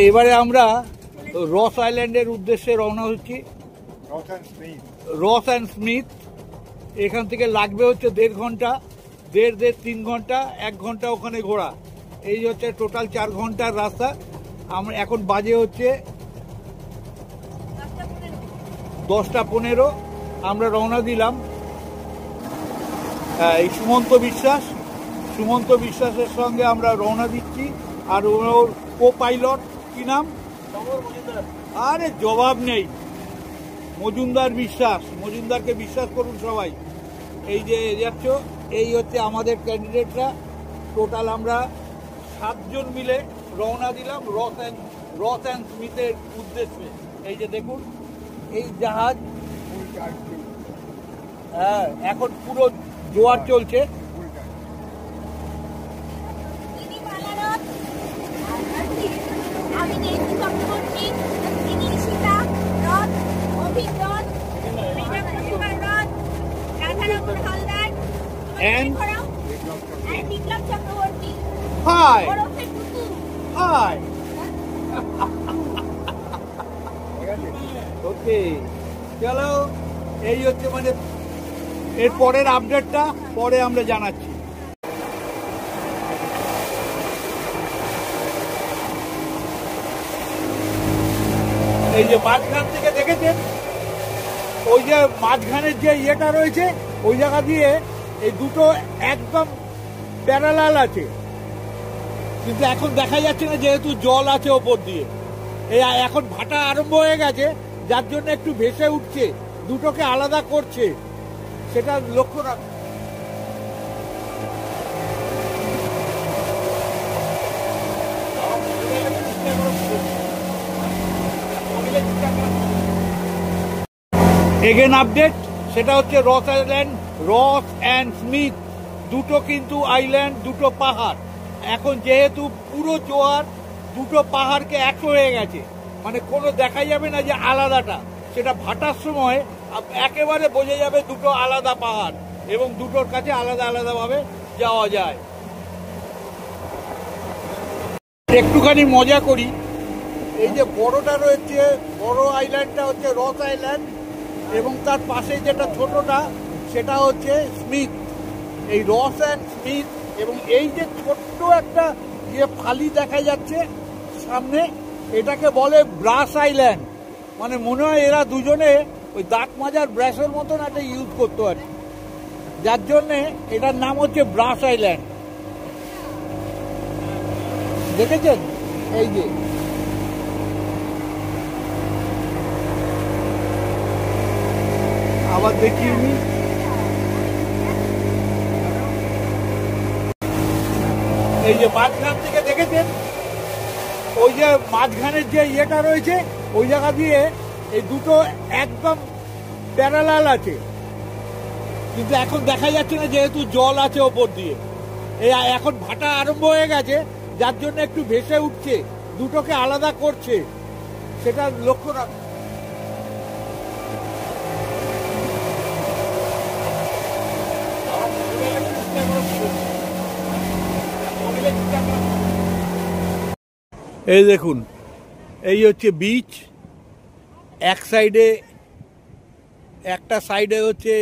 এবারে আমরা রস আইল্যান্ডের উদ্দেশ্যে রওনা হচ্ছি। রস অ্যান্ড স্মিথ এখান থেকে লাগবে হচ্ছে 1.5 ঘন্টা, 3 ঘন্টা, 1 ঘন্টা ওখানে ঘোরা। এই হচ্ছে টোটাল 4 ঘন্টার রাস্তা। আমরা এখন বাজে হচ্ছে 10:15। আমরা রওনা দিলাম। এই সুমন্ত বিশ্বাসের সঙ্গে আমরা রওনা দিচ্ছি। আর ওর কো পাইলট কি নাম? আরে জবাব নেই, মজুমদারকে বিশ্বাস করুন সবাই। এই যে যাচ্ছ, এই হচ্ছে আমাদের ক্যান্ডিডেটরা। টোটাল আমরা 7 জন মিলে রওনা দিলাম রস অ্যান্ড স্মিথের উদ্দেশ্যে। এই যে দেখুন এই জাহাজ, হ্যাঁ এখন পুরো জোয়ার চলছে। ওকে চলো, এই হচ্ছে মানে এর পরের আপডেটটা পরে আমরা জানাচ্ছি। এই যে মাঝখান থেকে দেখেছেন, ওই যে মাঝখানের যে ইয়েটা রয়েছে, ওই জায়গা দিয়ে এই দুটো একদম প্যারালাল আছে, কিন্তু এখন দেখা যাচ্ছে না যেহেতু জল আছে ওপর দিয়ে। এই এখন ভাটা আরম্ভ হয়ে গেছে, যার জন্য একটু ভেসে উঠছে, দুটোকে আলাদা করছে, সেটা লক্ষ্য রাখ। এগেন আপডেট, সেটা হচ্ছে রস অ্যান্ড স্মিথ। দুটো কিন্তু আইল্যান্ড, দুটো পাহাড়। এখন যেহেতু পুরো জোয়ার, দুটো পাহাড়কে এক হয়ে গেছে, মানে কোনো দেখা যাবে না যে আলাদাটা। সেটা ভাটার সময় একেবারে বোঝা যাবে দুটো আলাদা পাহাড়, এবং দুটোর কাছে আলাদা আলাদাভাবে যাওয়া যায়। একটুখানি মজা করি, এই যে বড়টা রয়েছে, বড় আইল্যান্ডটা হচ্ছে রস আইল্যান্ড, এবং তার পাশে যেটা ছোটটা সেটা হচ্ছে স্মিথ। এই রস অ্যান্ড স্মিথ, এবং এই যে ছোট্ট একটা যে ফালি দেখা যাচ্ছে সামনে, এটাকে বলে ব্রাশ আইল্যান্ড। মানে মনে হয় এরা দুজনে ওই দাঁত মাজার ব্রাশের মতন একটা ইউজ করতো আর কি, যার জন্যে এটার নাম হচ্ছে ব্রাশ আইল্যান্ড। দেখেছেন? এই যে আবার দেখিয়ে নি, এই যে মাঝখান থেকে দেখেছেন, ওই যে মাঝখানের যে ইয়েটা রয়েছে, ওই জায়গা দিয়ে এই দুটো একদম প্যারালাল আছে, কিন্তু এখন দেখা যাচ্ছে না যেহেতু জল আছে ওপর দিয়ে। এই এখন ভাটা আরম্ভ হয়ে গেছে, যার জন্য একটু ভেসে উঠছে, দুটোকে আলাদা করছে, সেটা লক্ষ্য রাখ। এই দেখুন, এই হচ্ছে বিচ। একটা সাইডে হচ্ছে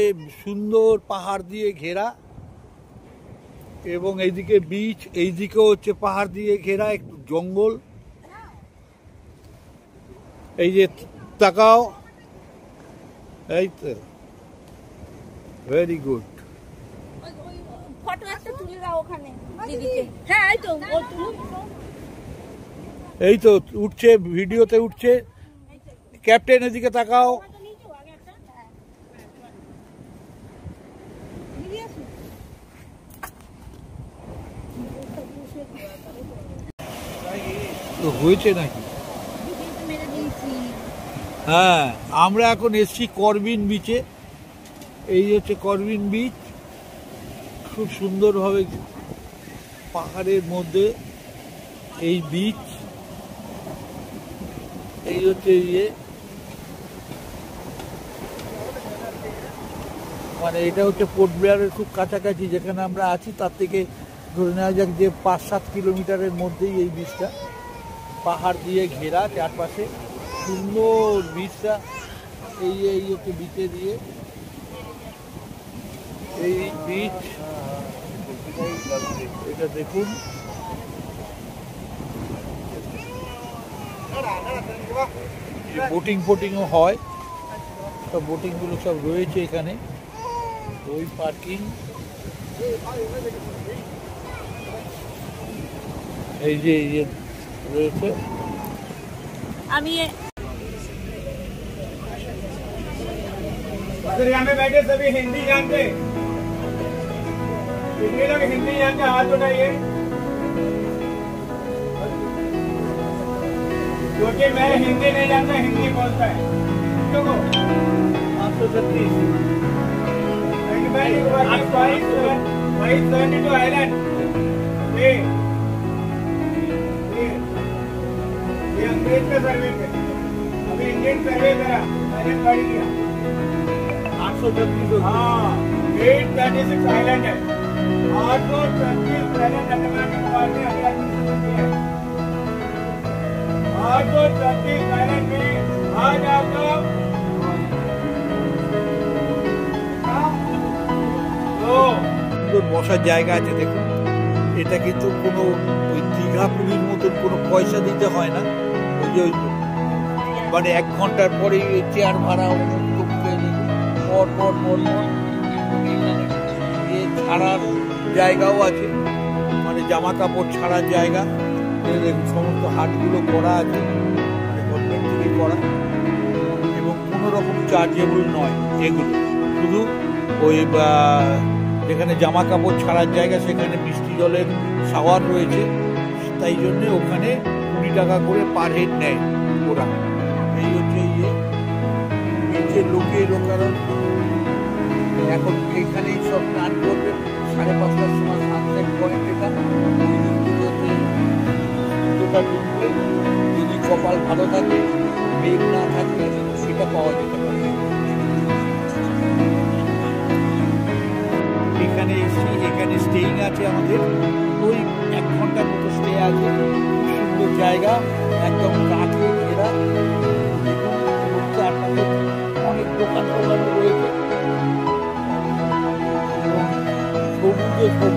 সুন্দর পাহাড় দিয়ে ঘেরা, এবং এইদিকে বিচ, এইদিকে হচ্ছে পাহাড় দিয়ে ঘেরা একটু জঙ্গল। এই যে তাকাও, এই তো ভেরি গুড। এই তো উঠছে, ভিডিওতে উঠছে। ক্যাপ্টেন এদিকে তাকাও। হয়েছে নাকি? হ্যাঁ, আমরা এখন এসছি করবিন বিচে। এই হচ্ছে করবিন বিচ, খুব সুন্দরভাবে পাহাড়ের মধ্যে এই বিচ। এই হচ্ছে ইয়ে, মানে এটা হচ্ছে পোর্ট ব্লেয়ারের খুব কাছাকাছি, যেখানে আমরা আছি তার থেকে ধরে নেওয়া যাক যে 5-7 কিলোমিটারের মধ্যেই এই বিচটা। পাহাড় দিয়ে ঘেরা চারপাশে, সুন্দর বীজটা। এই হচ্ছে বিচে দিয়ে এই বীচ, এটা দেখুন। বোটিং ফোটিংও হয়, সব বোটিংগুলো সব রয়েছে এখানে। ওই পার্কিং, এই যে রয়েছে। আমি यहाँ पे बैठे सभी हिंदी जानते, कितने लोग हिंदी जानते हाथ उठाइए। क्योंकि मैं हिंदी नहीं जानता, हिंदी बोलता है। 836 आइलैंड। ये अंग्रेज का सर्वे थे, अभी इंडियन सर्वे करा, मैंने पढ़ लिया। 836 हाँ 836 आइलैंड है। 836 आइलैंड अंडमान निकोबार में अभी एडमिशन किया है। 836 आइलैंड में आज आपका বসার জায়গা আছে দেখুন। এটা কিন্তু কোনো ওই দীঘা পুরীর মতন কোনো পয়সা দিতে হয় না। ওই যে মানে 1 ঘন্টার পরেই চেয়ার ভাড়া ছাড়ার জায়গাও আছে, মানে জামা কাপড় ছাড়ার জায়গা। দেখুন সমস্ত হাটগুলো করা আছে, মানে গভর্নমেন্ট থেকে করা, এবং কোনো রকম চার্জেবল নয় এগুলো। শুধু ওই যেখানে জামা কাপড় ছাড়ার জায়গা সেখানে মিষ্টি জলের শাওয়ার রয়েছে, তাই জন্যে ওখানে 20 টাকা করে পার হেড নেয় ওরা। এই হচ্ছে নিচে লোকেরা এখন এইখানেই সব স্নান করবে 5:30টার সময় সানসেট পয়েন্ট। এটা ডুববে, যদি কপাল ভালো থাকে, মেঘ না থাকে, সেটা পাওয়া যেতে পারে। এখানে স্টেইং আছে আমাদের, ওই 1 ঘন্টার মতো স্টে আছে। সুন্দর জায়গা, একদম কাঠে ঘেরা, চারপাশে অনেক দোকান টোকান রয়েছে, এবং সবুজে সবুজ,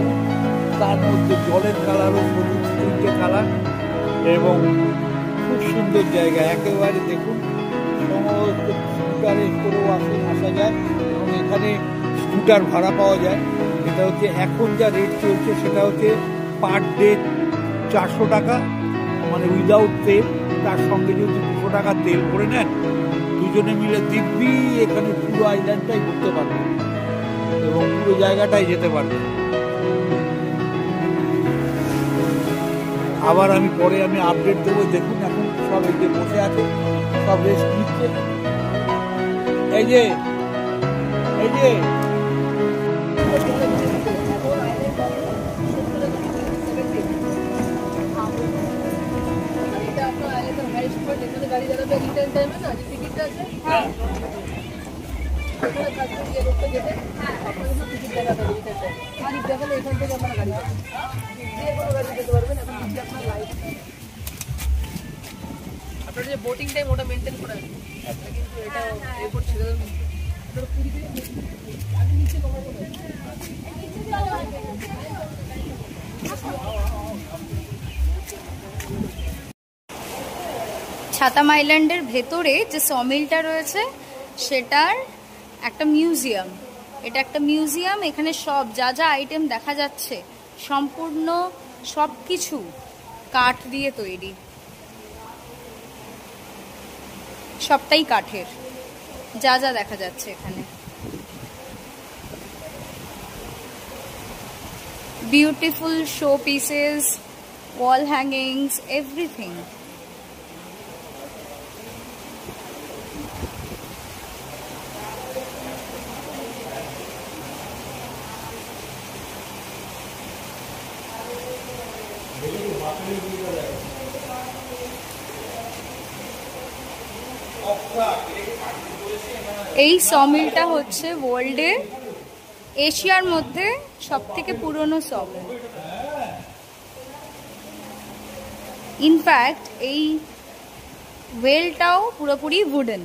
তার মধ্যে জলের কালারও সবুজ, 3টে কালার, এবং খুব সুন্দর জায়গা একেবারে। দেখুন সমস্ত স্কুটারে করেও আসা যায়, এবং এখানে স্কুটার ভাড়া পাওয়া যায়। এটা হচ্ছে এখন যা রেট চলছে সেটা হচ্ছে পার ডে 400 টাকা, মানে উইদাউট তেল। তার সঙ্গে যদি 200 টাকা তেল করে নেন, দুজনে মিলে দিব্যি এখানে পুরো আইল্যান্ডটাই ঘুরতে পারবে এবং পুরো জায়গাটাই যেতে পারবে। আবার আমি পরে আপডেট দেবো। দেখুন এখন সব এই যে বসে আছে, সব রেস্ট নিচ্ছে। এই যে আপনার যে বোটিং টাইম ওটা মেনটেন করে আছে, কিন্তু এটা এয়ারপোর্ট ছেড়ে দেবেন। ছাতাম আইল্যান্ডের ভেতরে যে সমিলটা রয়েছে সেটার একটা মিউজিয়াম। এটা একটা মিউজিয়াম, এখানে সব যা আইটেম দেখা যাচ্ছে সম্পূর্ণ সব কিছু কাঠ দিয়ে তৈরি, সবটাই কাঠের যা দেখা যাচ্ছে এখানে। বিউটিফুল শো পিসেস, ওয়াল হ্যাঙ্গিংস, এভরিথিং। এই সমিলটা হচ্ছে ওয়ার্ল্ডের, এশিয়ার মধ্যে সবথেকে পুরনো সমিল। ইনফ্যাক্ট এই ওয়েলটাও পুরোপুরি উডেন।